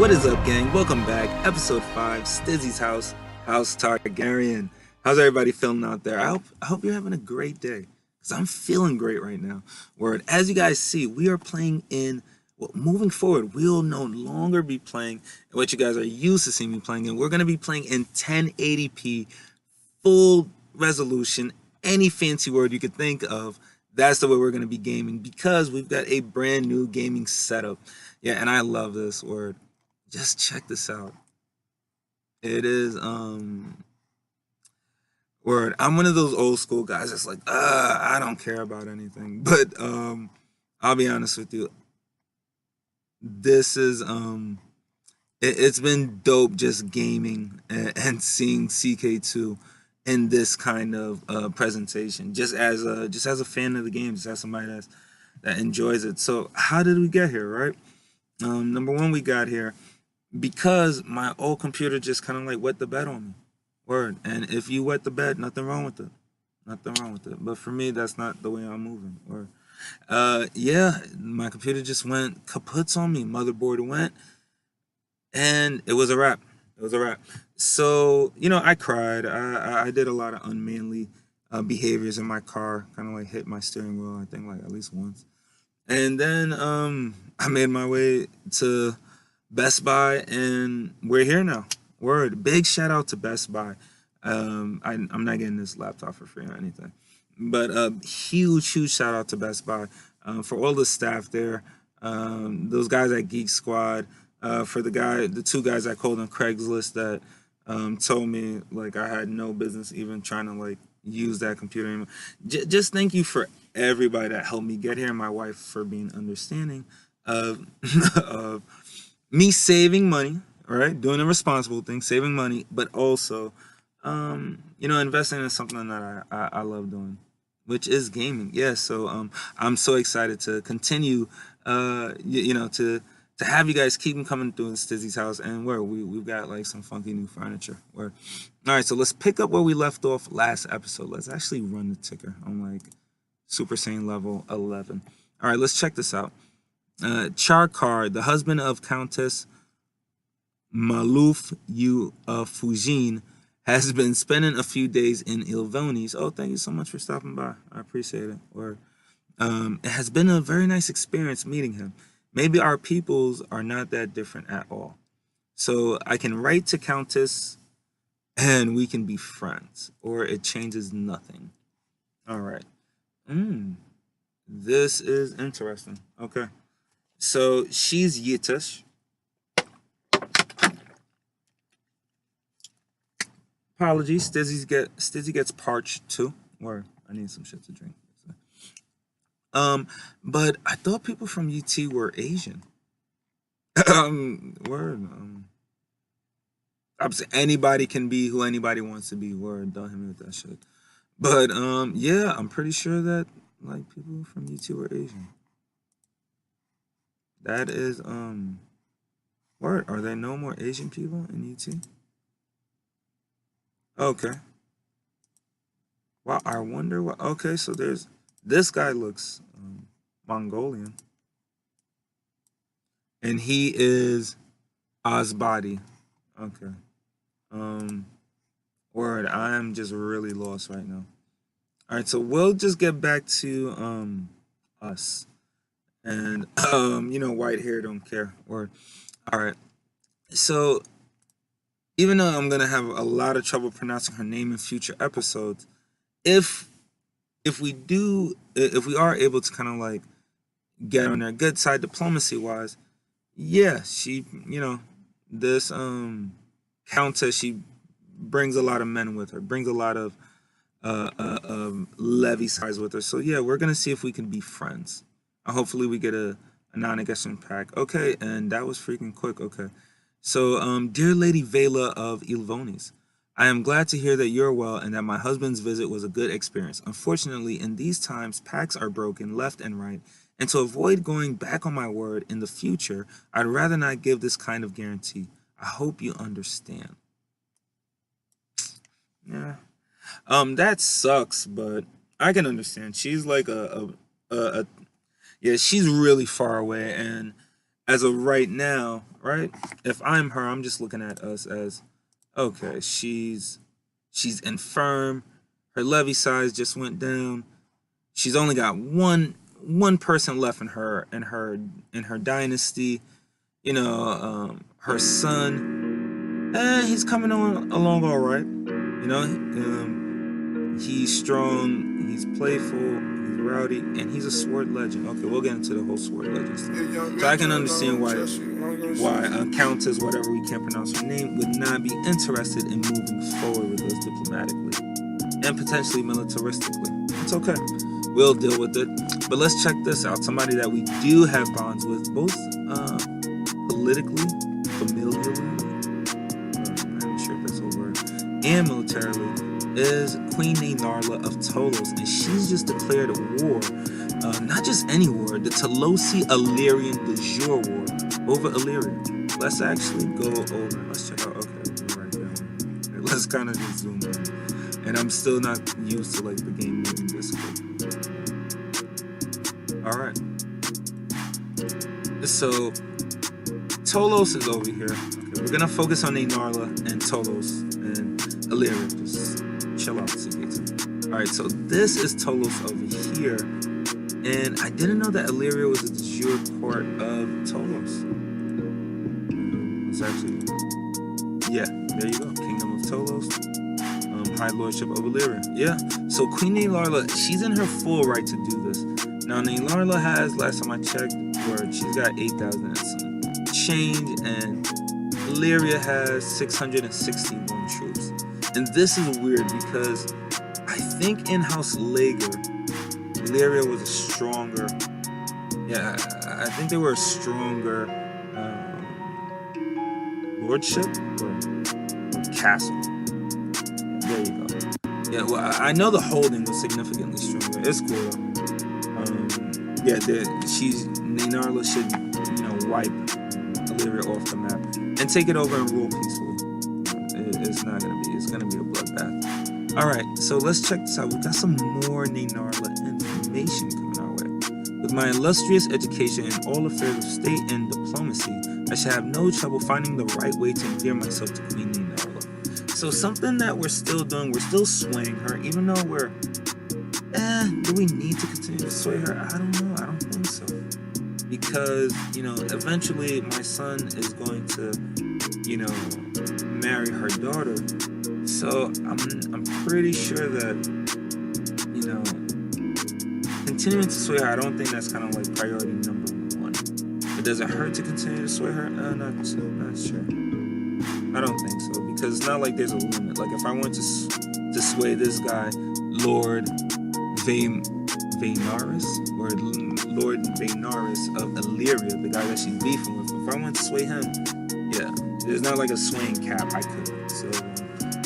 What is up, gang? Welcome back. Episode 5, Stizzy's House, House Targaryen. How's everybody feeling out there? I hope you're having a great day, because I'm feeling great right now. Word. As you guys see, we are playing in, well, moving forward, we'll no longer be playing in what you guys are used to seeing me playing in. We're going to be playing in 1080p, full resolution, any fancy word you could think of. That's the way we're going to be gaming, because we've got a brand new gaming setup. Yeah, and I love this word. Just check this out. It is word. I'm one of those old school guys that's like, I don't care about anything. But I'll be honest with you. This is it's been dope just gaming and seeing CK2 in this kind of presentation. Just as a fan of the game, just as somebody that enjoys it. So how did we get here, right? Number one, we got here because my old computer just kind of like wet the bed on me. Word. And if you wet the bed, nothing wrong with it. Nothing wrong with it. But for me, that's not the way I'm moving. Word. Yeah, my computer just went kaputs on me. Motherboard went, and it was a wrap. It was a wrap. So, I cried. I did a lot of unmanly behaviors in my car. Kind of like hit my steering wheel, I think, like at least once. And then I made my way to Best Buy, and we're here now. Word. Big shout out to Best Buy. I'm not getting this laptop for free or anything, but huge shout out to Best Buy for all the staff there. Those guys at Geek Squad, for the two guys I called on Craigslist that told me like I had no business even trying to like use that computer anymore. Just thank you for everybody that helped me get here, and my wife for being understanding of of me saving money, all right, doing a responsible thing, saving money, but also, investing in something that I love doing, which is gaming. Yeah, so I'm so excited to continue, to have you guys keep coming through in Stizzy's house, and we've got like some funky new furniture. All right, so let's pick up where we left off last episode. Let's actually run the ticker on like Super Saiyan level 11. All right, let's check this out. Charkar, the husband of Countess Maluf Fujin, has been spending a few days in Ilvonis. Oh, thank you so much for stopping by. I appreciate it. It has been a very nice experience meeting him. Maybe our peoples are not that different at all. So I can write to Countess and we can be friends, or it changes nothing. All right. This is interesting. Okay. So she's Yitish. Apologies, Stizzy gets parched too. Or I need some shit to drink. But I thought people from UT were Asian. Word. Obviously anybody can be who anybody wants to be. Word. Don't hit me with that shit. But yeah, I'm pretty sure that like people from UT were Asian. That is word. Are there no more Asian people in UT? Okay. Wow, I wonder what. Okay, so there's this guy looks Mongolian, and he is Ozbody. Okay. Word. I am just really lost right now. All right, so we'll just get back to us, and white hair don't care. Word. All right. So even though I'm gonna have a lot of trouble pronouncing her name in future episodes, if we are able to kind of like get on their good side diplomacy wise, yeah, she, this countess, she brings a lot of men with her, brings a lot of levy size with her. So yeah, we're gonna see if we can be friends. Hopefully we get a non-aggression pack. Okay, and that was freaking quick. Okay. So, dear Lady Vela of Ilvonis, I am glad to hear that you're well and that my husband's visit was a good experience. Unfortunately, in these times, pacts are broken left and right, and to avoid going back on my word in the future, I'd rather not give this kind of guarantee. I hope you understand. Yeah. That sucks, but I can understand. She's like yeah, she's really far away, and as of right now, right? If I'm her, I'm just looking at us as, okay, she's infirm. Her levy size just went down. She's only got one person left in her dynasty. You know, her son, he's coming on along all right. You know, he's strong, he's playful, he's rowdy, and he's a sword legend. Okay, we'll get into the whole sword legends thing. So I can understand why Countess, whatever we can't pronounce her name, would not be interested in moving forward with us diplomatically and potentially militaristically. It's okay. We'll deal with it. But let's check this out. Somebody that we do have bonds with, both politically, familially, I'm not sure if that's a word, and militarily, is Queen Nenarla of Tolos, and she's just declared a war, not just any war, the Tolosi Illyrian de jure war over Illyria. Let's actually go over, let's check out, okay, right there. Let's kind of just zoom in. And I'm still not used to like the game moving this quick. Alright. So Tolos is over here. Okay, we're gonna focus on Nenarla and Tolos and Illyria. Just chill out, CK2. Alright, so this is Tolos over here. And I didn't know that Illyria was a de jure part of Tolos. It's actually, yeah, there you go. Kingdom of Tolos. High Lordship of Valyria. Yeah. So Queen Nenarla, she's in her full right to do this. Now Nenarla has, last time I checked, where she's got 8,000 and some change, and Valyria has 661 troops. And this is weird because I think in House Lager, Valyria was a stronger. Yeah, I think they were a stronger lordship or castle. There you go. Yeah, well, I know the holding was significantly stronger. It's cool though. Yeah, Nenarla should, you know, wipe Illyria off the map and take it over and rule peacefully. It's gonna be a bloodbath. All right, so let's check this out. We got some more Nenarla information coming our way. With my illustrious education in all affairs of state and diplomacy, I should have no trouble finding the right way to endear myself to Queen Nenarla. So something that we're still doing, we're still swaying her, even though we're, do we need to continue to sway her? I don't know, I don't think so. Because, you know, eventually my son is going to, you know, marry her daughter. So I'm pretty sure that, you know, continuing to sway her, I don't think that's kind of like priority number one. But does it hurt to continue to sway her? Not sure. I don't think so, because it's not like there's a limit. Like if I want to sway this guy, Lord Vainaris, or Lord Vainaris of Illyria, the guy that she's beefing with, if I want to sway him, yeah, there's not like a swaying cap I could. So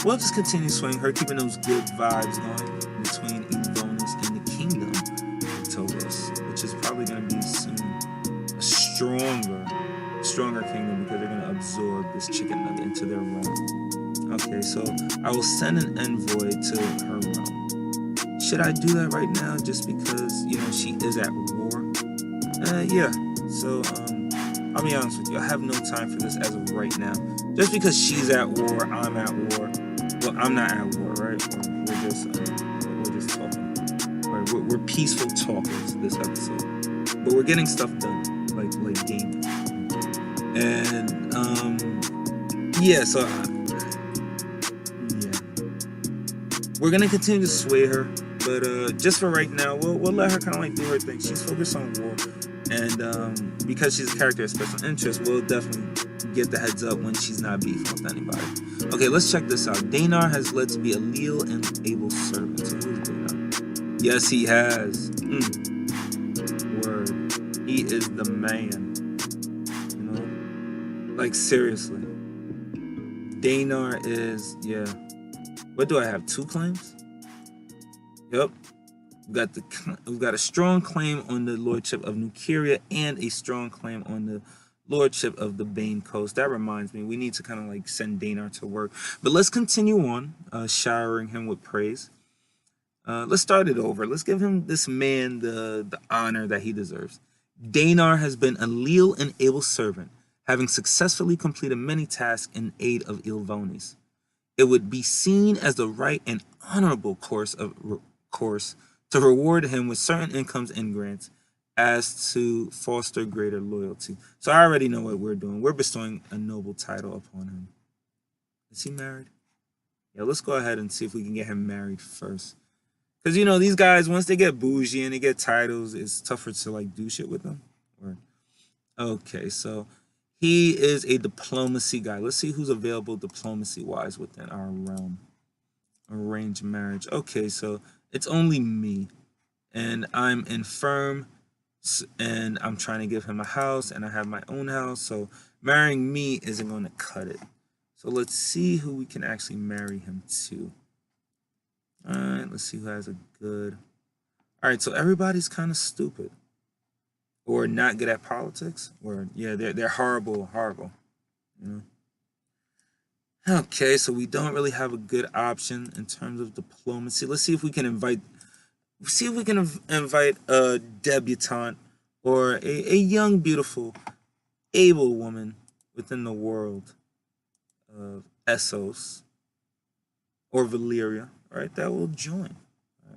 we'll just continue swaying her, keeping those good vibes going between Evonus and the Kingdom of Tolos, which is probably going to be soon a stronger kingdom, because they're going to absorb this chicken nugget into their realm. Okay, so I will send an envoy to her realm. Should I do that right now just because, you know, she is at war? Yeah. So, I'll be honest with you. I have no time for this as of right now. Just because she's at war, I'm at war. Well, I'm not at war, right? We're just talking. Right? We're peaceful talkers this episode. But we're getting stuff done, like game. And, yeah, so, yeah. We're gonna continue to sway her. But just for right now, we'll let her kind of like do her thing. She's focused on war, and because she's a character of special interest, we'll definitely get the heads up when she's not beefing with anybody. Okay, let's check this out. Danar has led to be a leal and able servant. So who's Danar? Yes, he has. Word. He is the man. You know, like seriously. Danar is, yeah. What do I have? 2 claims? Yep, we've got a strong claim on the lordship of Nukeria and a strong claim on the lordship of the Bane Coast. That reminds me, we need to kind of like send Danar to work. But let's continue on, showering him with praise. Let's start it over. Let's give this man the honor that he deserves. Danar has been a leal and able servant, having successfully completed many tasks in aid of Ilvonis. It would be seen as the right and honorable course to reward him with certain incomes and grants as to foster greater loyalty. So I already know what we're doing. We're bestowing a noble title upon him. Is he married? Yeah, let's go ahead and see if we can get him married first. Because, you know, these guys, once they get bougie and they get titles, it's tougher to, like, do shit with them. Okay, so he is a diplomacy guy. Let's see who's available diplomacy-wise within our realm. Arranged marriage. Okay, so it's only me. And I'm infirm, and I'm trying to give him a house, and I have my own house. So marrying me isn't going to cut it. So let's see who we can actually marry him to. All right, let's see who has a good... All right, so everybody's kind of stupid. Or not good at politics. Or, yeah, they're horrible. You know? Okay, so we don't really have a good option in terms of diplomacy. Let's see if we can invite... a debutante or a young, beautiful, able woman within the world of Essos or Valyria, right? That will join.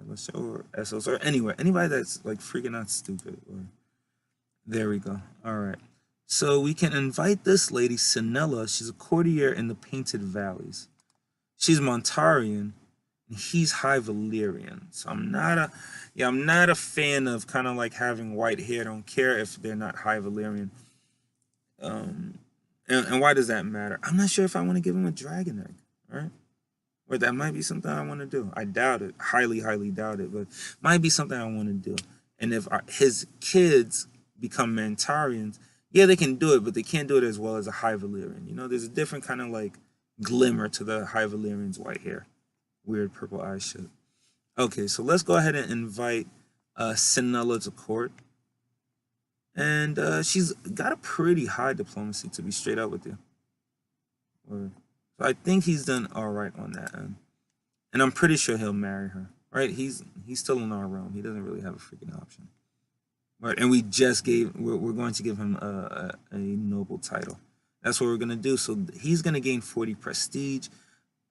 Let's show or Essos or anywhere, anybody that's like freaking out stupid. Or there we go. All right. So we can invite this lady, Sinella. She's a courtier in the Painted Valleys. She's Montarian. He's High Valyrian, so I'm not a fan of kind of like having white hair. Don't care if they're not High Valyrian. And why does that matter? I'm not sure if I want to give him a dragon egg, right? Or that might be something I want to do. I doubt it, highly doubt it, but might be something I want to do. And if his kids become Mantarians, yeah, they can do it, but they can't do it as well as a High Valyrian. You know, there's a different kind of like glimmer to the High Valyrian's white hair. Weird purple eye shit. Okay, so let's go ahead and invite Sinella to court. And she's got a pretty high diplomacy, to be straight up with you. So I think he's done all right on that end. And I'm pretty sure he'll marry her, right? He's still in our realm. He doesn't really have a freaking option. Right, and we're going to give him a noble title. That's what we're going to do. So he's going to gain 40 prestige.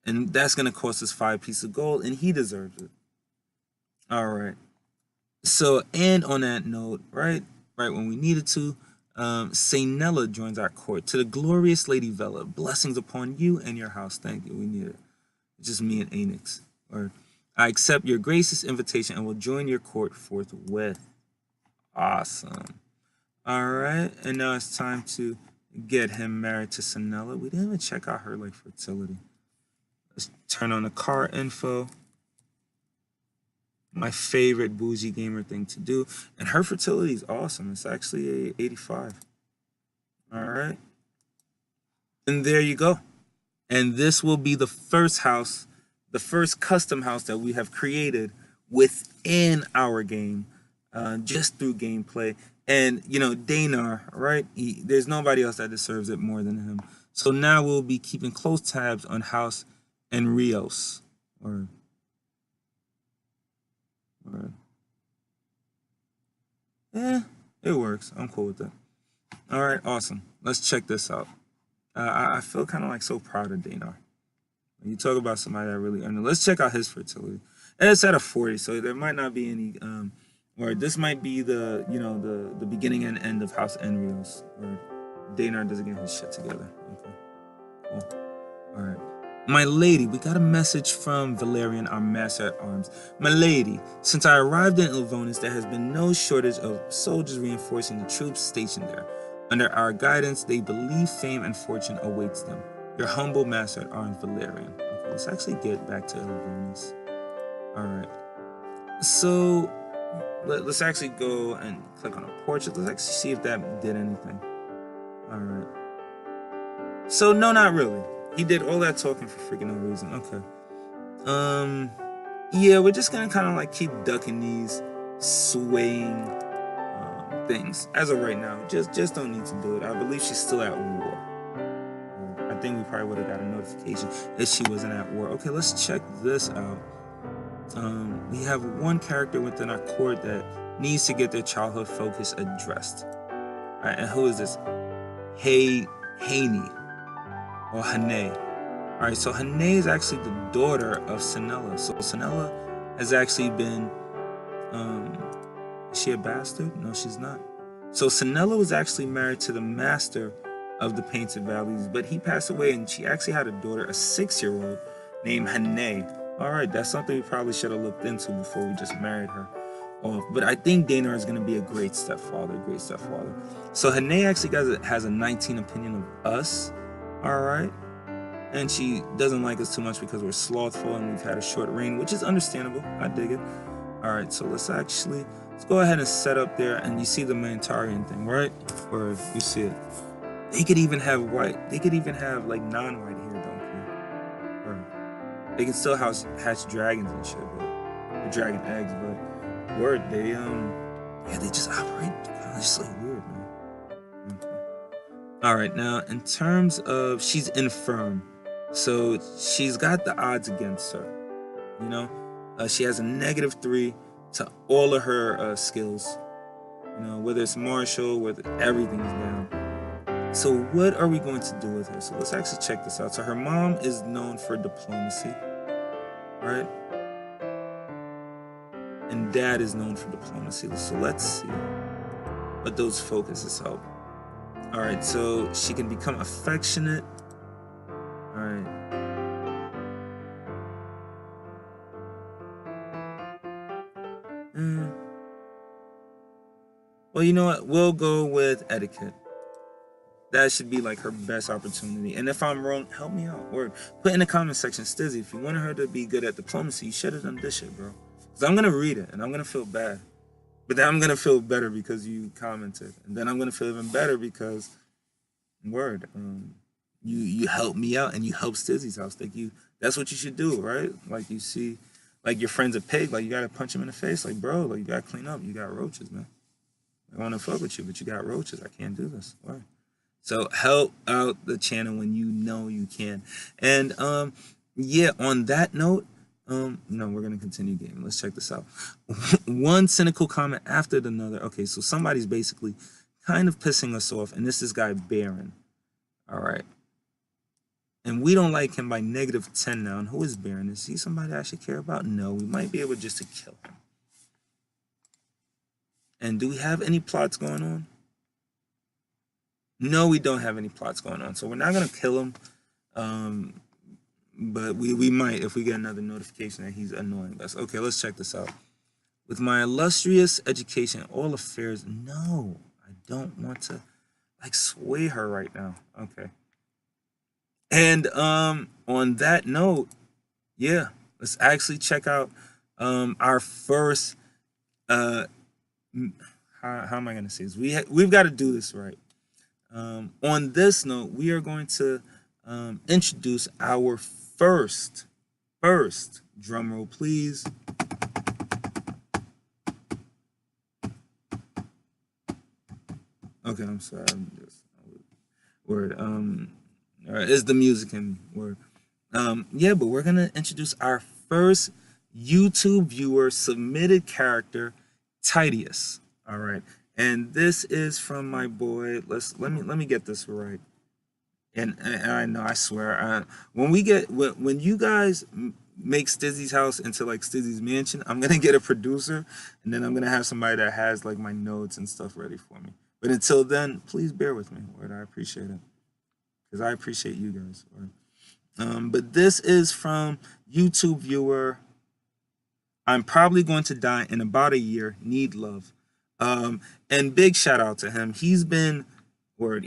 And that's going to cost us 5 pieces of gold, and he deserves it. All right. So, and on that note, right when we needed to, Sainella joins our court. To the glorious Lady Vela, blessings upon you and your house. Thank you. We need it. It's just me and Anix. Or I accept your gracious invitation and will join your court forthwith. Awesome. All right. And now it's time to get him married to Sainella. We didn't even check out her like fertility. Let's turn on the car info. My favorite bougie gamer thing to do. And her fertility is awesome. It's actually a 85. All right. And there you go. And this will be the first house, the first custom house that we have created within our game, just through gameplay. And, you know, Danar, right? There's nobody else that deserves it more than him. So now we'll be keeping close tabs on House and Rios, yeah, it works. I'm cool with that. All right, awesome. Let's check this out. I feel kind of like so proud of Danar. You talk about somebody that really earned it. Let's check out his fertility. And it's at a 40, so there might not be any. Or this might be the the beginning and end of House Enrios, where Danar doesn't get his shit together. Okay, cool. All right. My lady, we got a message from Valerian, our master at arms. My lady, since I arrived in Ilvonis, there has been no shortage of soldiers reinforcing the troops stationed there. Under our guidance, they believe fame and fortune awaits them. Your humble master at arms, Valerian. Okay, let's actually get back to Ilvonis. All right. So let's actually go and click on a portrait. Let's actually see if that did anything. All right. So no, not really. He did all that talking for freaking no reason. Okay. Yeah, we're just gonna kind of like keep ducking these swaying things as of right now. Just don't need to do it. I believe she's still at war. I think we probably would have got a notification if she wasn't at war. Okay, let's check this out. We have one character within our court that needs to get their childhood focus addressed. All right, and who is this? Haney or Hane. All right, so Hane is actually the daughter of Sinella. So Sinella has actually been, is she a bastard? No, she's not. So Sinella was actually married to the master of the Painted Valleys, but he passed away, and she actually had a daughter, a 6-year-old named Hane. All right, that's something we probably should have looked into before we just married her off. But I think Danar is going to be a great stepfather, So Hane actually has a 19 opinion of us. All right. And she doesn't like us too much because we're slothful and we've had a short reign, which is understandable. I dig it. All right, so let's go ahead and set up there, and you see the Mantarian thing, right? Or you see it. They could even have white. They could even have like non-white hair, don't they? Or they can still hatch dragons and shit, but or dragon eggs. But word, they they just operate kind of just like weird, man. All right, now in terms of she's infirm. So she's got the odds against her, you know. She has a -3 to all of her skills, you know, whether it's martial, whether everything's down. So what are we going to do with her? So let's actually check this out. So her mom is known for diplomacy, right? And dad is known for diplomacy. So let's see what those focuses help. All right, so she can become affectionate. All right. Well, you know what? We'll go with etiquette. That should be like her best opportunity. And if I'm wrong, help me out. Or put in the comment section, Stizzy, if you wanted her to be good at diplomacy, you should have done this shit, bro. Because I'm going to read it and I'm going to feel bad. But then I'm going to feel better because you commented. And then I'm going to feel even better because, word, you helped me out and you helped Stizzy's house. That's what you should do, right? Like you see, like your friend's a pig, like you got to punch him in the face. Like, bro, like you got to clean up. You got roaches, man. I want to fuck with you, but you got roaches. I can't do this. Word. So help out the channel when you know you can. And yeah, on that note, no, we're gonna continue gaming. Let's check this out. One cynical comment after another. Okay, so somebody's basically kind of pissing us off, and this guy Baron. All right. And we don't like him by -10 now. And who is Baron? Is he somebody I should care about? No, we might be able just to kill him. And do we have any plots going on? No, we don't have any plots going on. So we're not going to kill him. But we might if we get another notification that he's annoying us. Okay, let's check this out. With my illustrious education, all affairs. No, I don't want to like sway her right now. Okay. And on that note, yeah, let's actually check out our first how am I going to say this? We've got to do this right. On this note, we are going to introduce our first drum roll, please. Okay, I'm sorry. I'm just word. All right, is the music in word? Yeah, but we're gonna introduce our first YouTube viewer submitted character, TITOUS. All right, and this is from my boy. Let me get this right. And I know, I swear, when you guys make Stizzy's house into like Stizzy's mansion, I'm gonna get a producer, and then I'm gonna have somebody that has like my notes and stuff ready for me. But until then, please bear with me. Word, I appreciate it, because I appreciate you guys. Word. But this is from YouTube viewer. I'm probably going to die in about a year. Need love. And big shout out to him. He's been with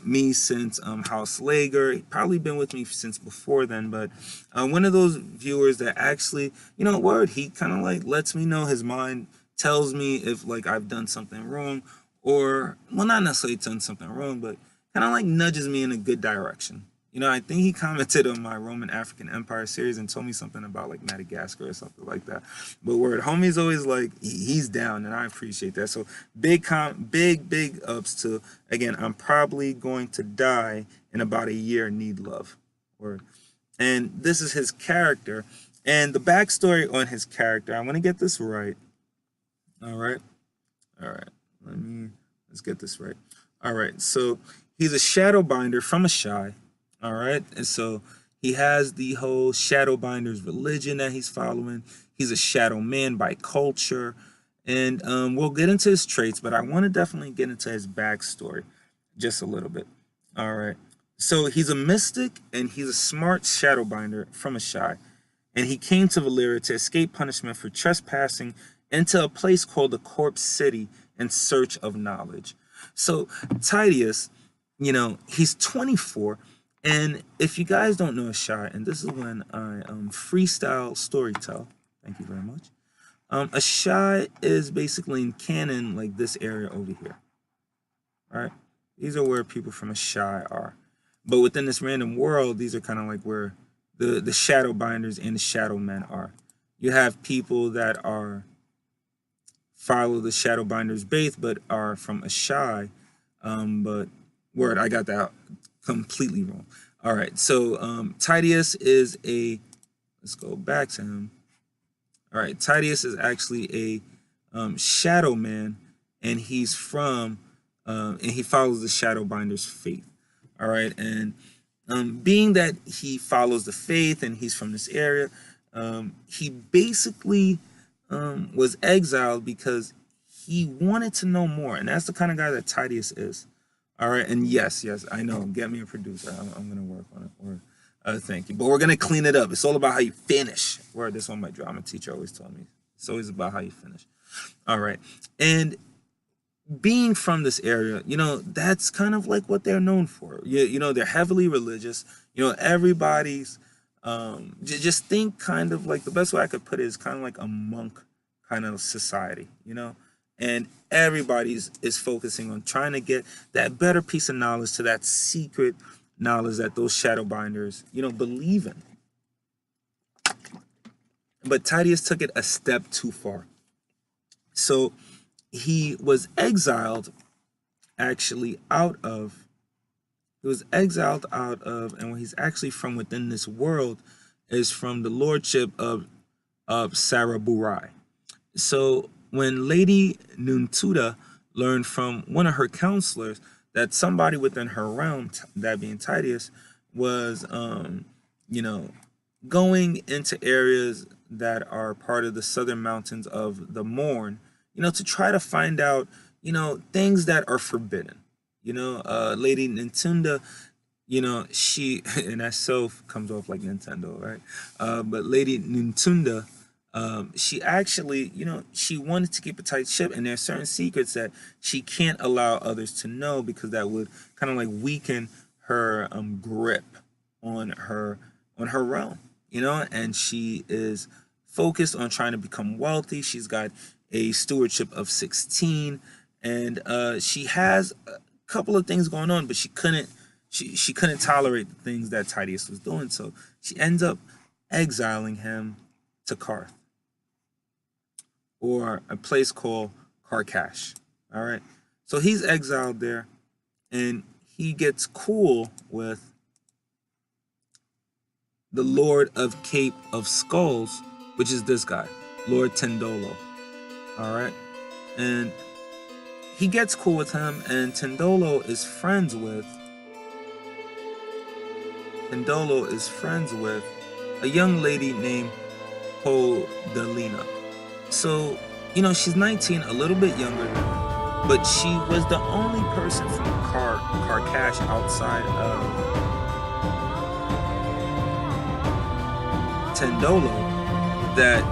me since House Lager. He probably been with me since before then, but one of those viewers that actually, you know, word, he kind of like lets me know his mind, tells me if like I've done something wrong, or well, not necessarily done something wrong, but kind of like nudges me in a good direction. You know, I think he commented on my Roman African Empire series and told me something about like Madagascar or something like that. But word, homie's always like he's down, and I appreciate that. So big ups to, again, I'm probably going to die in about a year. Need love. Word. And this is his character, and the backstory on his character. I want to get this right. All right. Let's Let's get this right. All right, so he's a Shadowbinder from a Shy. All right, and so he has the whole Shadowbinder's religion that he's following. He's a Shadow Man by culture, and we'll get into his traits, but I want to definitely get into his backstory just a little bit. All right, so he's a mystic and he's a smart Shadowbinder from a Shy, and he came to Valyria to escape punishment for trespassing into a place called the Corpse City in search of knowledge. So TITOUS, you know, he's 24, and if you guys don't know a Shy, and this is when I freestyle storytell, thank you very much. A Shy is basically in canon like this area over here. All right, these are where people from a Shy are, but within this random world, these are kind of like where the Shadow Binders and the Shadow Men are. You have people that are follow the Shadowbinder's faith, but are from a Shy. But word, I got that completely wrong. All right, so TITOUS is a, let's go back to him. All right, TITOUS is actually a Shadow Man, and he's from, and he follows the Shadowbinder's faith. All right, and being that he follows the faith and he's from this area, he basically was exiled because he wanted to know more, and that's the kind of guy that TITOUS is. All right, and yes, I know. Get me a producer. I'm gonna work on it. Or thank you, but we're gonna clean it up. It's all about how you finish. Word, this one my drama teacher always told me. It's always about how you finish. All right, and being from this area, you know, that's kind of like what they're known for. You know, they're heavily religious. You know, everybody's. Just think kind of like, the best way I could put it is kind of like a monk kind of society, you know, and everybody's is focusing on trying to get that better piece of knowledge to that secret knowledge that those Shadowbinders, you know, believe in. But TITOUS took it a step too far. So he was exiled actually out of, and when he's actually from within this world is from the lordship of Saraburai. So when Lady Nuntuda learned from one of her counselors that somebody within her realm, that being TITOUS, was you know, going into areas that are part of the southern mountains of the Morn, you know, to try to find out, you know, things that are forbidden. You know, Lady Nintunda, you know, she, and that self comes off like Nintendo, right? But Lady Nintunda, she actually, you know, she wanted to keep a tight ship, and there's certain secrets that she can't allow others to know because that would kind of like weaken her grip on her realm, you know. And she is focused on trying to become wealthy. She's got a stewardship of 16, and she has couple of things going on, but she couldn't tolerate the things that TITOUS was doing, so she ends up exiling him to Karth, or a place called Karkash. All right, so he's exiled there, and he gets cool with the Lord of Cape of Skulls, which is this guy, Lord Tendolo. All right, and he gets cool with him, and Tendolo is friends with a young lady named Podalina. So, you know, she's 19, a little bit younger than him, but she was the only person from Karkash outside of Tendolo that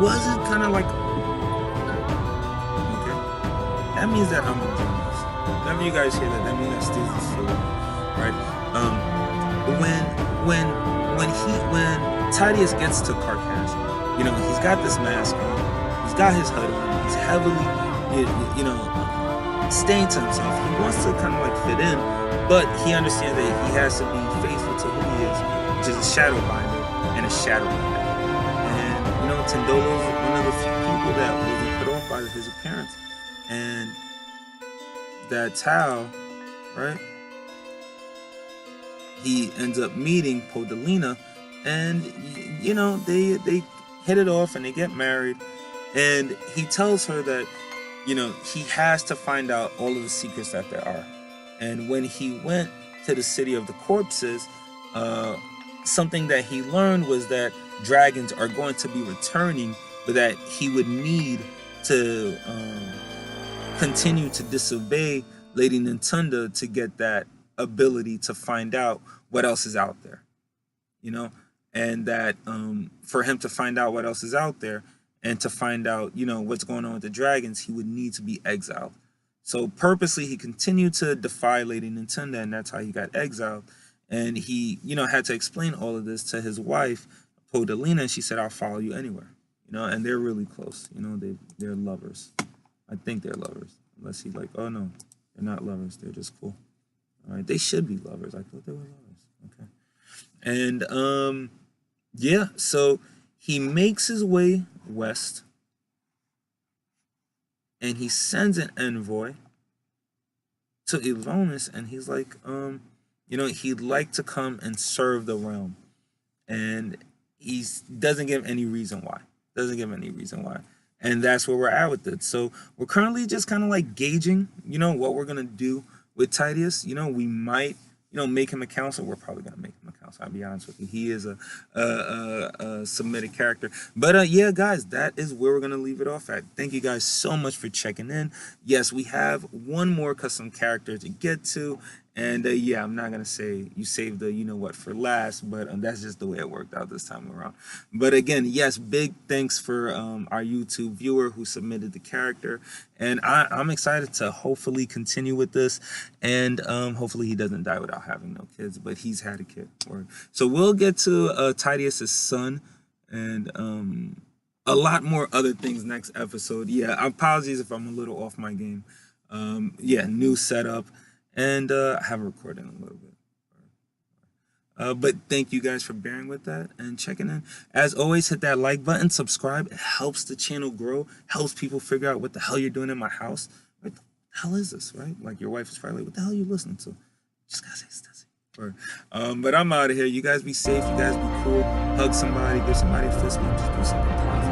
wasn't kind of like, that means that I'm a genius. Whenever you guys hear that, that means that Stizzy's still right. When TITOUS gets to Karkash, you know, he's got this mask on, he's got his hood on, he's heavily, you know, staying to himself. He wants to kind of like fit in, but he understands that he has to be faithful to who he is, which is a Shadowbinder and a Shadowbinder. And you know, Tendolo's one of the few people that wasn't put off by his appearance. And that's how, right, he ends up meeting Podalina, and you know, they hit it off and they get married, and he tells her that you know, he has to find out all of the secrets that there are. And when he went to the city of the corpses, uh, something that he learned was that dragons are going to be returning, but that he would need to continue to disobey Lady Nintunda to get that ability to find out what else is out there, you know, and that for him to find out what else is out there and to find out, you know, what's going on with the dragons, he would need to be exiled. So purposely, he continued to defy Lady Nintunda, and that's how he got exiled. And he, you know, had to explain all of this to his wife, Podalina, and she said, "I'll follow you anywhere." You know, and they're really close. You know, they're lovers. I think they're lovers, unless he's like, "Oh no, they're not lovers. They're just cool." All right, they should be lovers. I thought they were lovers. Okay, and yeah, so he makes his way west, and he sends an envoy to Elonis, and he's like, you know, he'd like to come and serve the realm, and he doesn't give any reason why. Doesn't give any reason why, and that's where we're at with it. So we're currently just kind of like gauging, you know, what we're gonna do with TITOUS. You know, we might, you know, make him a council. We're probably gonna make him a council. I'll be honest with you. He is a submitted character. But yeah, guys, that is where we're gonna leave it off at. Thank you guys so much for checking in. Yes, we have one more custom character to get to. And yeah, I'm not gonna say you saved the you know what for last, but that's just the way it worked out this time around. But again, yes, big thanks for our YouTube viewer who submitted the character, and I'm excited to hopefully continue with this, and hopefully he doesn't die without having no kids, but he's had a kid. So we'll get to Titius's son, and a lot more other things next episode. Yeah, apologies if I'm a little off my game. Yeah, new setup. And I haven't recorded in a little bit. But thank you guys for bearing with that and checking in. As always, hit that like button, subscribe. It helps the channel grow, helps people figure out what the hell you're doing in my house. What the hell is this, right? Like your wife is probably like, what the hell are you listening to? Just gotta say Stizzy. But I'm out of here. You guys be safe. You guys be cool. Hug somebody. Give somebody a fist bump. Just do something positive.